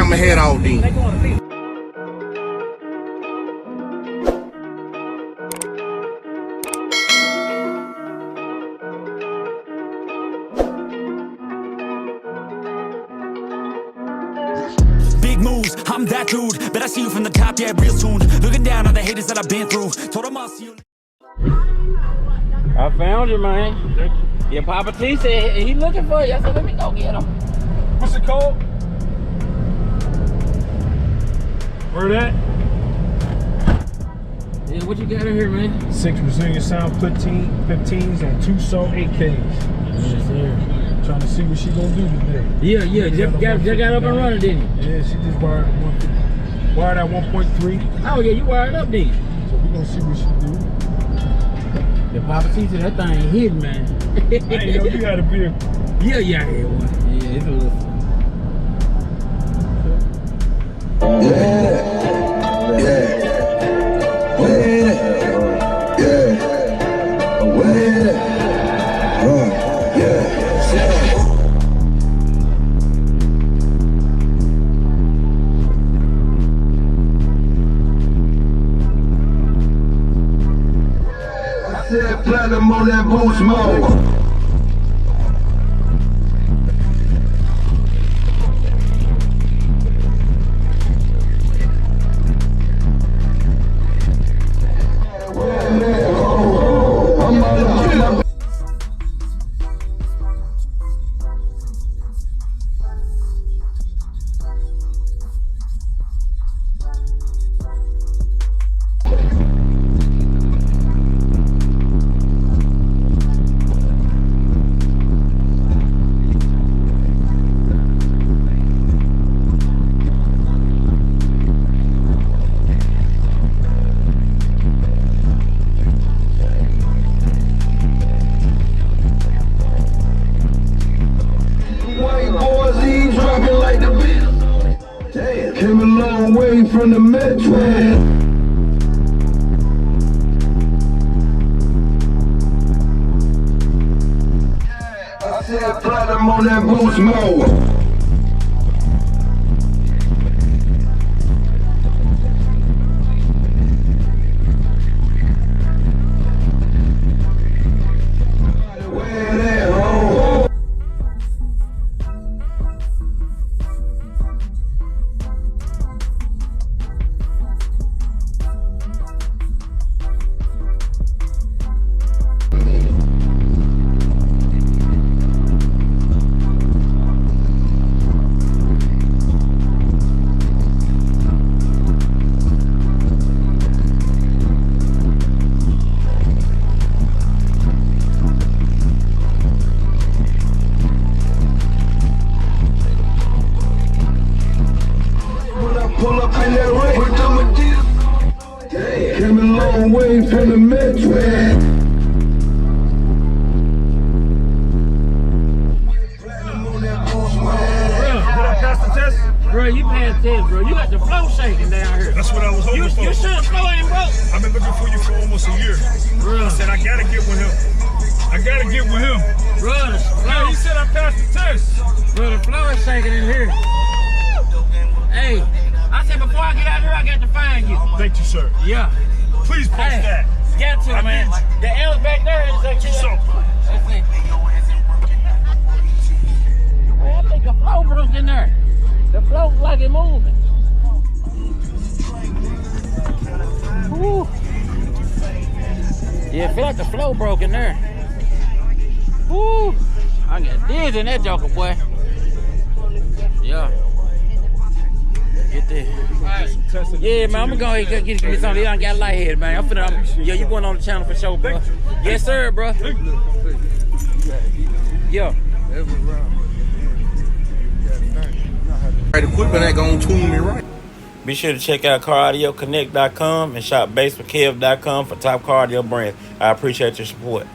I'ma head out then. Big moves, I'm that dude. Bet I see you from the top, yeah, real soon. Looking down on the haters that I've been through. Told them I'll see you. I found you, man. Thank you. Your Papa T said he looking for you. I said, let me go get him. What's it called? Where that? Yeah, what you got in here, man? 6 Resilient Sound 15s and 2 Soul 8Ks. Yes, sir. Trying to see what she gonna do today. Yeah, just got up and running, didn't you? Yeah, she just wired at 1.3. Oh, yeah, you wired up, then. So we gonna see what she do. Your Papa T said that thing hidden, man. I ain't know you had a vehicle. Yeah, I had one. Yeah, it's a little. Platinum on that boost mode. Came a long way from the metro. I said platinum on that boost mode. Pull up in that race. Came a long way from the metro. Bro, you passed test, bro. You got the flow shaking down here. That's what I was hoping for. You sure the flow ain't broke? I've been looking for you for almost a year. Bro. I said I gotta get with him. I gotta get with him. Bro, the flow. Yeah, he said I passed the test. Bro, the flow is shaking in here. Hey, I said before I get out here, I got to find you. Thank you, sir. Yeah. Please post that. Got to, man. The L's back there is like So, let's see. Man, I think the flow broke in there. The flow like it moving. Woo. Yeah, I feel like the flow broke in there. Woo. I got dizzy in that joker, boy. Yeah. Get there. Yeah, man, I'm gonna go ahead and get something. I got a light head, man. Yeah, you going on the channel for sure, bro. Yes, sir, bro. Yeah. Right equipment ain't gonna tune me right. Be sure to check out CarAudioConnect.com and shop BASSWITHKEV.com for top car audio brands. I appreciate your support.